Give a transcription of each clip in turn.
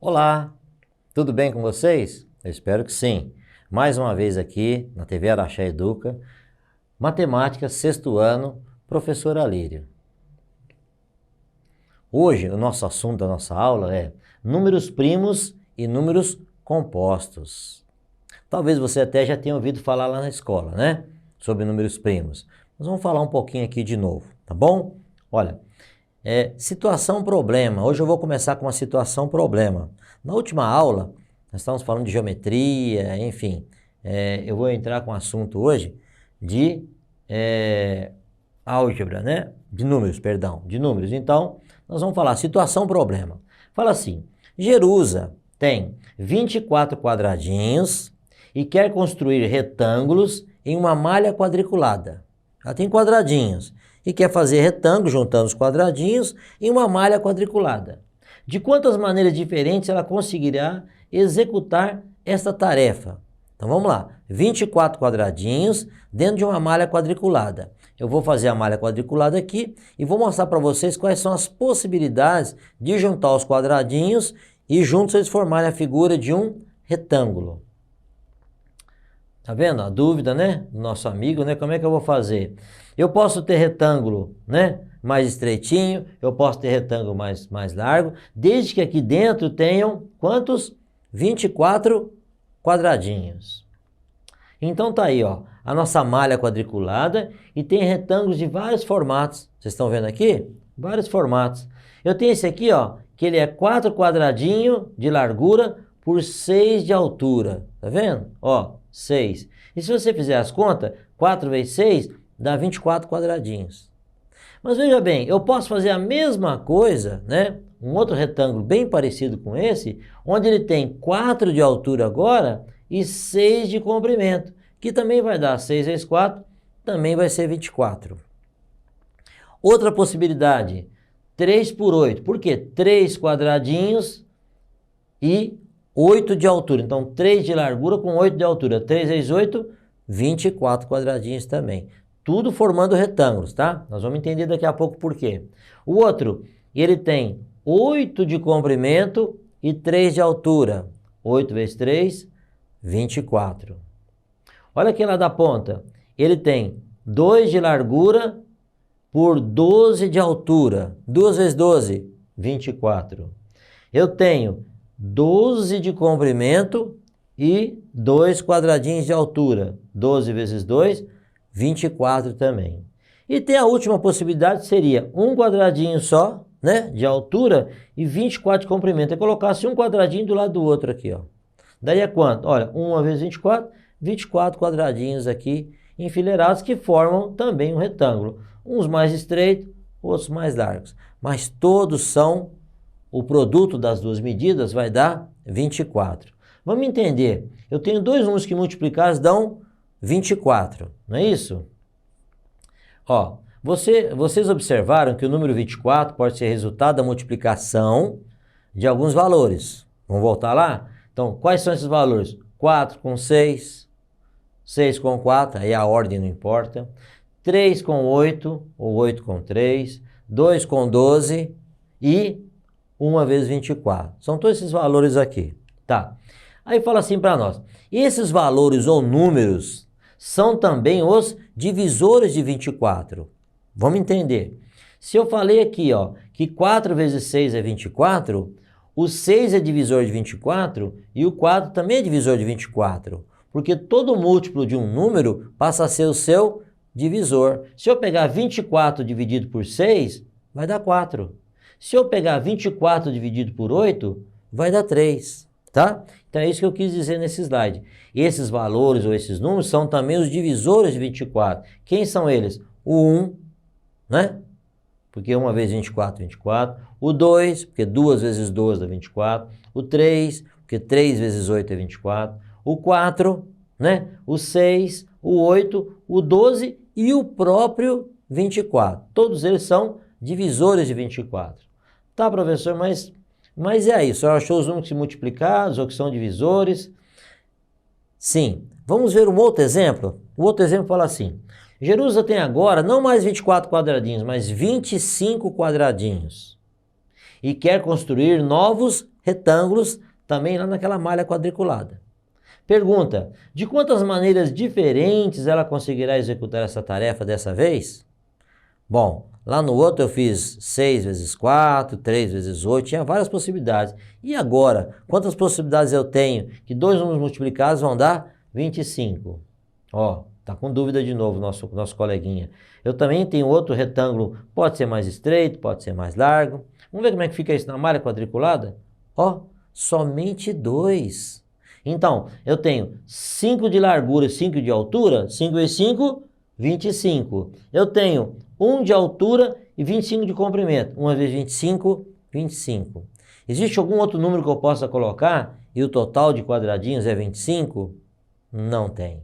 Olá, tudo bem com vocês? Eu espero que sim. Mais uma vez aqui na TV Araxá Educa, Matemática, sexto ano, professor Alírio. Hoje o nosso assunto da nossa aula é números primos e números compostos. Talvez você até já tenha ouvido falar lá na escola, né? Sobre números primos. Nós vamos falar um pouquinho aqui de novo, tá bom? Olha, situação problema. Hoje eu vou começar com uma situação problema. Na última aula, nós estávamos falando de geometria, enfim. Eu vou entrar com o assunto hoje de álgebra, né? De números, perdão, de números. Então, nós vamos falar situação problema. Fala assim, Jerusa tem 24 quadradinhos e quer construir retângulos em uma malha quadriculada. Ela tem quadradinhos e quer fazer retângulo juntando os quadradinhos em uma malha quadriculada. De quantas maneiras diferentes ela conseguirá executar esta tarefa? Então vamos lá, 24 quadradinhos dentro de uma malha quadriculada. Eu vou fazer a malha quadriculada aqui e vou mostrar para vocês quais são as possibilidades de juntar os quadradinhos e juntos eles formarem a figura de um retângulo. Tá vendo a dúvida, né? Do nosso amigo, né? Como é que eu vou fazer? Eu posso ter retângulo, né? Mais estreitinho, eu posso ter retângulo mais largo, desde que aqui dentro tenham quantos? 24 quadradinhos. Então tá aí, ó, a nossa malha quadriculada e tem retângulos de vários formatos. Vocês estão vendo aqui? Vários formatos. Eu tenho esse aqui, ó, que ele é 4 quadradinhos de largura por 6 de altura. Tá vendo? Ó, 6. E se você fizer as contas, 4 vezes 6 dá 24 quadradinhos. Mas veja bem, eu posso fazer a mesma coisa, né? Um outro retângulo bem parecido com esse, onde ele tem 4 de altura agora e 6 de comprimento, que também vai dar 6 vezes 4, também vai ser 24. Outra possibilidade, 3 por 8. Por quê? 3 quadradinhos e 8 de altura. Então, 3 de largura com 8 de altura. 3 vezes 8, 24 quadradinhos também. Tudo formando retângulos, tá? Nós vamos entender daqui a pouco por quê. O outro, ele tem 8 de comprimento e 3 de altura. 8 vezes 3, 24. Olha aqui lá da ponta. Ele tem 2 de largura por 12 de altura. 2 vezes 12, 24. Eu tenho 12 de comprimento e 2 quadradinhos de altura. 12 vezes 2, 24 também. E tem a última possibilidade, seria um quadradinho só, né, de altura e 24 de comprimento. Eu colocasse um quadradinho do lado do outro aqui, ó. Daria quanto? Olha, 1 vezes 24, 24 quadradinhos aqui enfileirados que formam também um retângulo. Uns mais estreitos, outros mais largos. Mas todos são, o produto das duas medidas vai dar 24. Vamos entender. Eu tenho dois números que multiplicados dão 24, não é isso? Ó, vocês observaram que o número 24 pode ser resultado da multiplicação de alguns valores. Vamos voltar lá? Então, quais são esses valores? 4 com 6, 6 com 4, aí a ordem não importa. 3 com 8, ou 8 com 3, 2 com 12 e 1 vezes 24. São todos esses valores aqui, tá? Aí fala assim para nós, esses valores ou números são também os divisores de 24. Vamos entender. Se eu falei aqui, ó, que 4 vezes 6 é 24, o 6 é divisor de 24 e o 4 também é divisor de 24. Porque todo múltiplo de um número passa a ser o seu divisor. Se eu pegar 24 dividido por 6, vai dar 4. Se eu pegar 24 dividido por 8, vai dar 3. Tá? Então é isso que eu quis dizer nesse slide. Esses valores ou esses números são também os divisores de 24. Quem são eles? O 1, né? Porque 1 vezes 24, 24. O 2, porque 2 vezes 12 dá 24. O 3, porque 3 vezes 8 é 24. O 4, né? O 6, o 8, o 12 e o próprio 24. Todos eles são divisores de 24. Tá, professor, mas é isso, eu achou os números que se multiplicados ou que são divisores? Sim. Vamos ver um outro exemplo? O outro exemplo fala assim, Jerusa tem agora não mais 24 quadradinhos, mas 25 quadradinhos. E quer construir novos retângulos também lá naquela malha quadriculada. Pergunta, de quantas maneiras diferentes ela conseguirá executar essa tarefa dessa vez? Bom, lá no outro eu fiz 6 vezes 4, 3 vezes 8, tinha várias possibilidades. E agora, quantas possibilidades eu tenho que dois números multiplicados vão dar 25? Ó, tá com dúvida de novo nosso coleguinha. Eu também tenho outro retângulo, pode ser mais estreito, pode ser mais largo. Vamos ver como é que fica isso na malha quadriculada? Ó, somente 2. Então, eu tenho 5 de largura e 5 de altura, 5 vezes 5, 25. Eu tenho 1 de altura e 25 de comprimento. 1 vezes 25, 25. Existe algum outro número que eu possa colocar e o total de quadradinhos é 25? Não tem.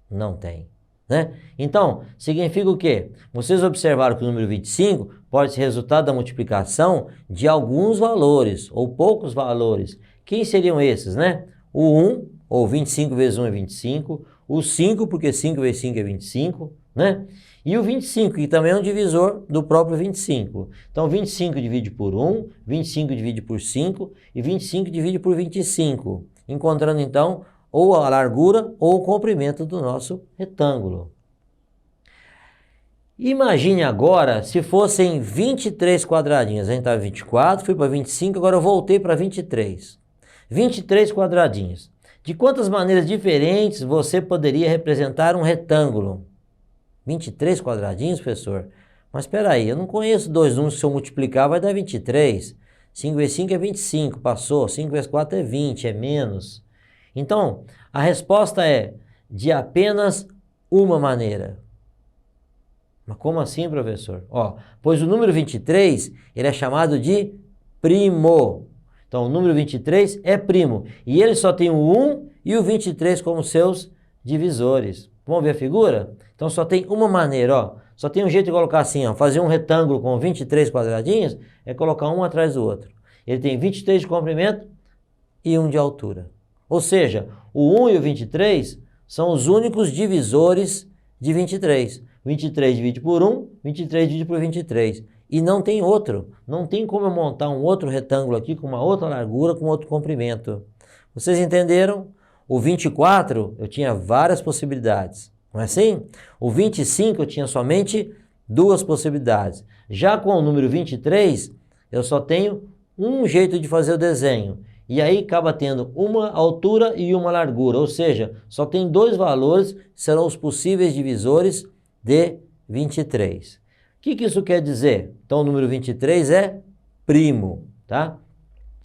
Não tem. Né? Então, significa o quê? Vocês observaram que o número 25 pode ser resultado da multiplicação de alguns valores ou poucos valores. Quem seriam esses, né? O 1, ou 25 vezes 1 é 25. O 5, porque 5 vezes 5 é 25, né? E o 25, que também é um divisor do próprio 25. Então, 25 divide por 1, 25 divide por 5 e 25 divide por 25. Encontrando, então, ou a largura ou o comprimento do nosso retângulo. Imagine agora se fossem 23 quadradinhos. A gente estava em 24, fui para 25, agora eu voltei para 23. 23 quadradinhos. De quantas maneiras diferentes você poderia representar um retângulo? 23 quadradinhos, professor? Mas espera aí, eu não conheço dois números que se eu multiplicar vai dar 23. 5 vezes 5 é 25, passou. 5 vezes 4 é 20, é menos. Então, a resposta é de apenas uma maneira. Mas como assim, professor? Ó, pois o número 23, ele é chamado de primo. Então, o número 23 é primo. E ele só tem o 1 e o 23 como seus divisores. Vamos ver a figura? Então, só tem uma maneira, ó. Só tem um jeito de colocar assim, ó. Fazer um retângulo com 23 quadradinhos é colocar um atrás do outro. Ele tem 23 de comprimento e 1 de altura. Ou seja, o 1 e o 23 são os únicos divisores de 23. 23 divide por 1, 23 divide por 23. E não tem outro. Não tem como eu montar um outro retângulo aqui com uma outra largura, com outro comprimento. Vocês entenderam? O 24 eu tinha várias possibilidades. Não é assim? O 25 eu tinha somente 2 possibilidades. Já com o número 23, eu só tenho um jeito de fazer o desenho. E aí acaba tendo uma altura e uma largura, ou seja, só tem 2 valores que serão os possíveis divisores de 23. O que isso quer dizer? Então o número 23 é primo, tá?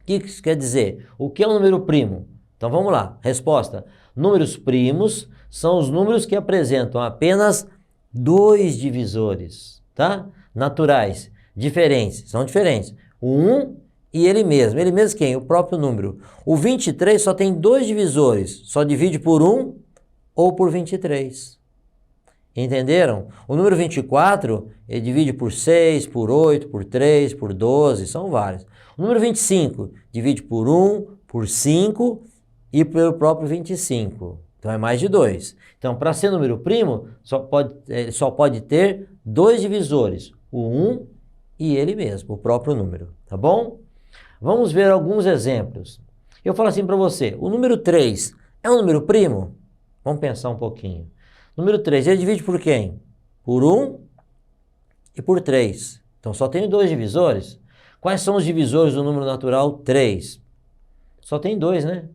O que isso quer dizer? O que é um número primo? Então vamos lá, resposta. Números primos são os números que apresentam apenas 2 divisores, tá? Naturais, diferentes, são diferentes. O 1 e ele mesmo quem? O próprio número. O 23 só tem 2 divisores, só divide por 1 ou por 23. Entenderam? O número 24, ele divide por 6, por 8, por 3, por 12, são vários. O número 25 divide por 1, por 5 e pelo próprio 25. Então é mais de 2. Então, para ser número primo, só pode ter 2 divisores, o 1 e ele mesmo, o próprio número, tá bom? Vamos ver alguns exemplos. Eu falo assim para você, o número 3 é um número primo? Vamos pensar um pouquinho. Número 3, ele divide por quem? Por 1 e por 3. Então só tem 2 divisores. Quais são os divisores do número natural 3? Só tem 2, né?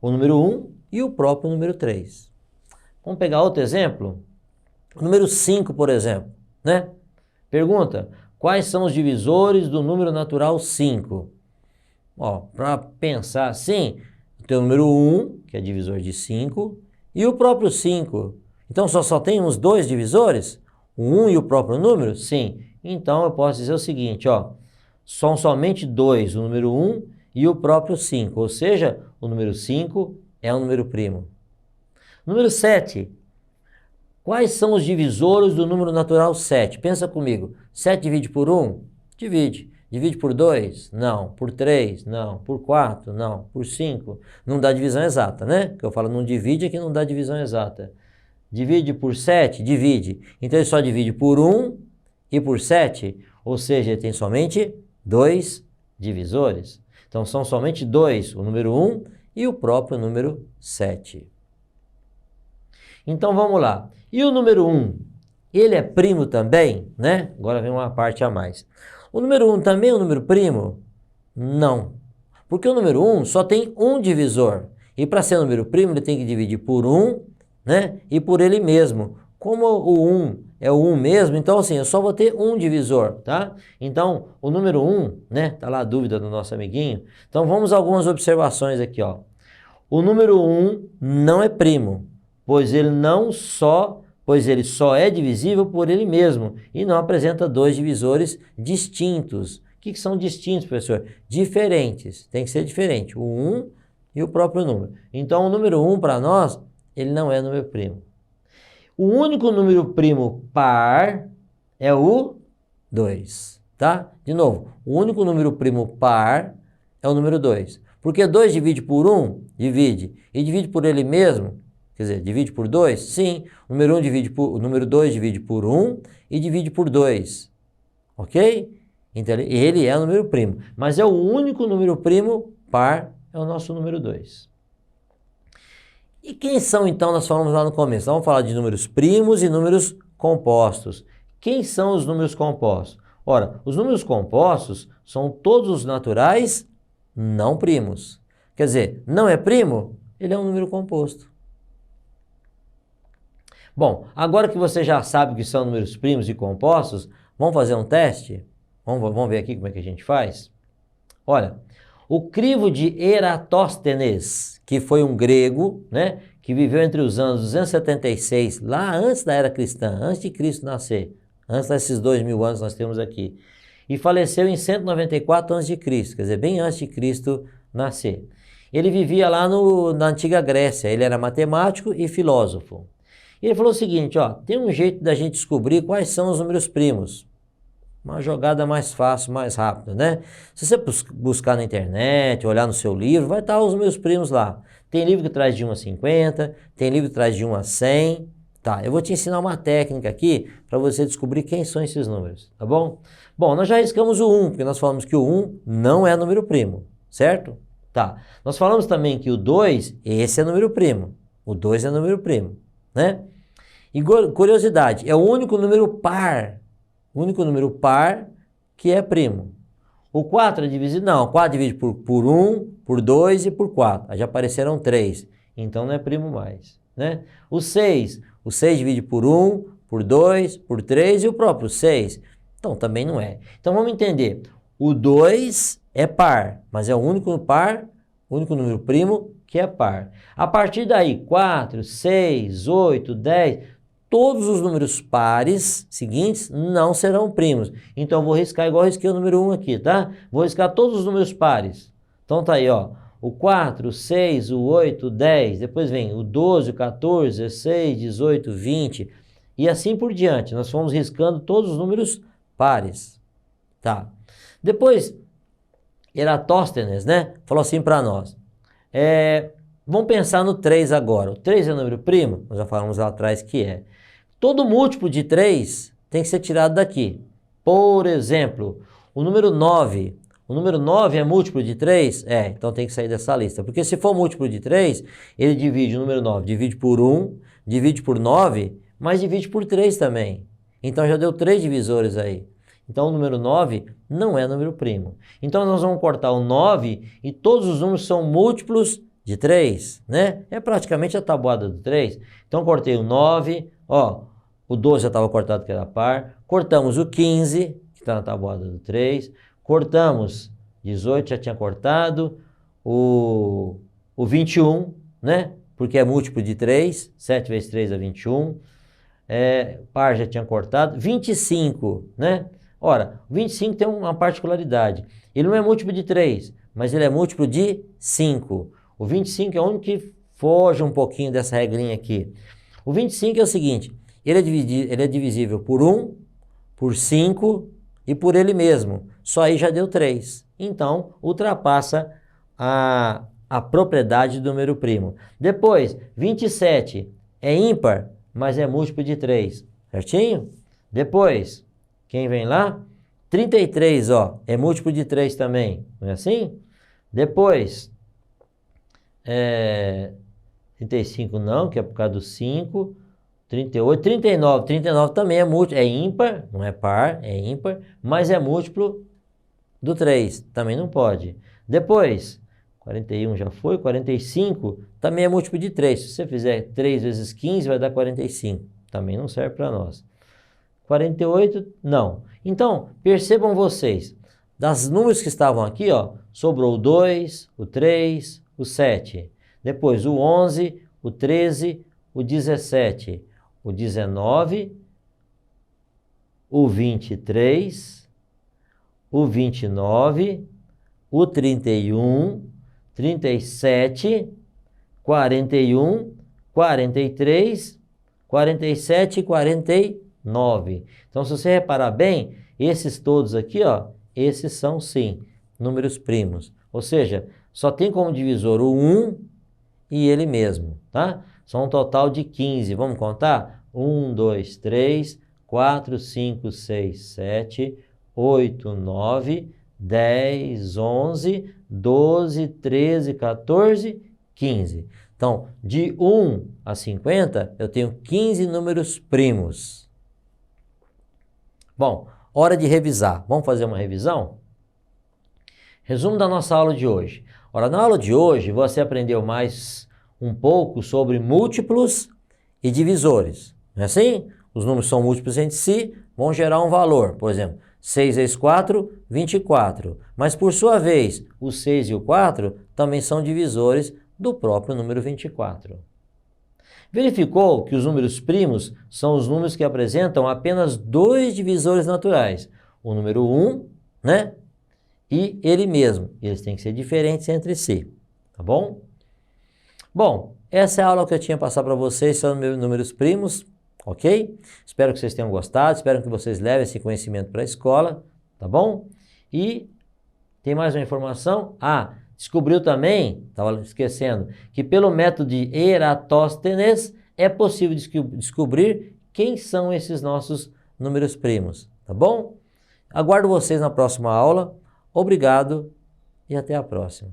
O número 1 e o próprio número 3. Vamos pegar outro exemplo? O número 5, por exemplo, né? Pergunta, quais são os divisores do número natural 5? Ó, para pensar assim, tem o número 1, que é divisor de 5, e o próprio 5. Então só tem uns 2 divisores? O 1 e o próprio número? Sim. Então eu posso dizer o seguinte, ó, são somente 2, o número 1 e o próprio 5, ou seja, o número 5 é um número primo. Número 7. Quais são os divisores do número natural 7? Pensa comigo. 7 divide por 1? Divide. Divide por 2? Não. Por 3? Não. Por 4? Não. Por 5? Não dá divisão exata, né? Que eu falo não divide, aqui não dá divisão exata. Divide por 7? Divide. Então ele só divide por 1 e por 7, ou seja, ele tem somente 2 divisores. Então são somente dois, o número 1 e o próprio número 7. Então vamos lá. E o número 1, ele é primo também, né? Agora vem uma parte a mais. O número 1 também é um número primo? Não. Porque o número 1 só tem um divisor. E para ser número primo, ele tem que dividir por 1, né? E por ele mesmo. Como o 1 é o 1 mesmo, então assim, eu só vou ter um divisor, tá? Então, o número 1, né? Tá lá a dúvida do nosso amiguinho. Então, vamos a algumas observações aqui, ó. O número 1 não é primo, pois ele só é divisível por ele mesmo e não apresenta dois divisores distintos. O que são distintos, professor? Diferentes. Tem que ser diferente. O 1 e o próprio número. Então, o número 1 para nós, ele não é número primo. O único número primo par é o 2, tá? De novo, o único número primo par é o número 2. Porque 2 divide por 1? Divide. E divide por ele mesmo? Quer dizer, divide por 2? Sim. O número 2 divide por 1 e divide por 2. Ok? Então, ele é o número primo. Mas é o único número primo par, é o nosso número 2. E quem são, então, nós falamos lá no começo? Então, vamos falar de números primos e números compostos. Quem são os números compostos? Ora, os números compostos são todos os naturais não primos. Quer dizer, não é primo? Ele é um número composto. Bom, agora que você já sabe o que são números primos e compostos, vamos fazer um teste? Vamos ver aqui como é que a gente faz? Olha, o crivo de Eratóstenes, que foi um grego, né, que viveu entre os anos 276, lá antes da era cristã, antes de Cristo nascer, antes desses 2000 anos nós temos aqui, e faleceu em 194 a.C., quer dizer, bem antes de Cristo nascer. Ele vivia lá na antiga Grécia, ele era matemático e filósofo. E ele falou o seguinte, ó, tem um jeito da gente descobrir quais são os números primos. Uma jogada mais fácil, mais rápida, né? Se você buscar na internet, olhar no seu livro, vai estar os números primos lá. Tem livro que traz de 1 a 50, tem livro que traz de 1 a 100. Tá, eu vou te ensinar uma técnica aqui para você descobrir quem são esses números, tá bom? Bom, nós já riscamos o 1, porque nós falamos que o 1 não é número primo, certo? Tá, nós falamos também que o 2, esse é número primo. O 2 é número primo, né? E curiosidade, é o único número par. O único número par que é primo. O 4 é divisível? Não, o 4 divide por 1, por 2 e por 4. Aí já apareceram 3. Então não é primo mais, né? O 6 divide por 1, por 2, por 3 e o próprio 6. Então também não é. Então vamos entender. O 2 é par, mas é o único par, o único número primo que é par. A partir daí, 4, 6, 8, 10... todos os números pares seguintes não serão primos. Então, eu vou riscar igual eu risquei o número 1 aqui, tá? Vou riscar todos os números pares. Então, tá aí, ó. O 4, o 6, o 8, o 10. Depois vem o 12, o 14, 16, 18, 20. E assim por diante. Nós fomos riscando todos os números pares. Tá? Depois, Eratóstenes, né? Falou assim para nós. Vamos pensar no 3 agora. O 3 é número primo? Nós já falamos lá atrás que é. Todo múltiplo de 3 tem que ser tirado daqui. Por exemplo, o número 9. O número 9 é múltiplo de 3? Então tem que sair dessa lista. Porque se for múltiplo de 3, ele divide o número 9, divide por 1, divide por 9, mas divide por 3 também. Então já deu 3 divisores aí. Então o número 9 não é número primo. Então nós vamos cortar o 9 e todos os números são múltiplos de 3, né? É praticamente a tabuada do 3. Então cortei o 9, ó, o 12 já estava cortado que era par. Cortamos o 15, que está na tabuada do 3. Cortamos 18, já tinha cortado. O 21, né? Porque é múltiplo de 3. 7 vezes 3 é 21. Par já tinha cortado. 25, né? Ora, o 25 tem uma particularidade. Ele não é múltiplo de 3, mas ele é múltiplo de 5. O 25 é o único que foge um pouquinho dessa regrinha aqui. O 25 é o seguinte, ele é divisível por 1, por 5 e por ele mesmo. Só aí já deu 3. Então, ultrapassa a propriedade do número primo. Depois, 27 é ímpar, mas é múltiplo de 3. Certinho? Depois, quem vem lá? 33, ó, é múltiplo de 3 também. Não é assim? Depois, 35 não, que é por causa do 5. 38, 39. 39 também é múltiplo, é ímpar, não é par, é ímpar, mas é múltiplo do 3, também não pode. Depois, 41 já foi, 45 também é múltiplo de 3. Se você fizer 3 vezes 15, vai dar 45. Também não serve para nós. 48, não. Então, percebam vocês, das números que estavam aqui, ó, sobrou o 2, o 3, o 7. Depois o 11, o 13, o 17, o 19, o 23, o 29, o 31, 37, 41, 43, 47 e 49. Então, se você reparar bem, esses todos aqui, ó, esses são sim números primos. Ou seja, só tem como divisor o 1 e ele mesmo, tá? São um total de 15. Vamos contar? 1, 2, 3, 4, 5, 6, 7, 8, 9, 10, 11, 12, 13, 14, 15. Então, de 1 a 50, eu tenho 15 números primos. Bom, hora de revisar. Vamos fazer uma revisão? Resumo da nossa aula de hoje. Ora, na aula de hoje, você aprendeu mais um pouco sobre múltiplos e divisores. Não é assim? Os números são múltiplos entre si, vão gerar um valor. Por exemplo, 6 vezes 4, 24. Mas, por sua vez, o 6 e o 4 também são divisores do próprio número 24. Verificou que os números primos são os números que apresentam apenas dois divisores naturais. O número 1, né? E ele mesmo. Eles têm que ser diferentes entre si. Tá bom? Bom, essa é a aula que eu tinha passado para vocês sobre números primos, ok? Espero que vocês tenham gostado, espero que vocês levem esse conhecimento para a escola, tá bom? E tem mais uma informação? Descobriu também, estava esquecendo, que pelo método de Eratóstenes é possível descobrir quem são esses nossos números primos, tá bom? Aguardo vocês na próxima aula. Obrigado e até a próxima.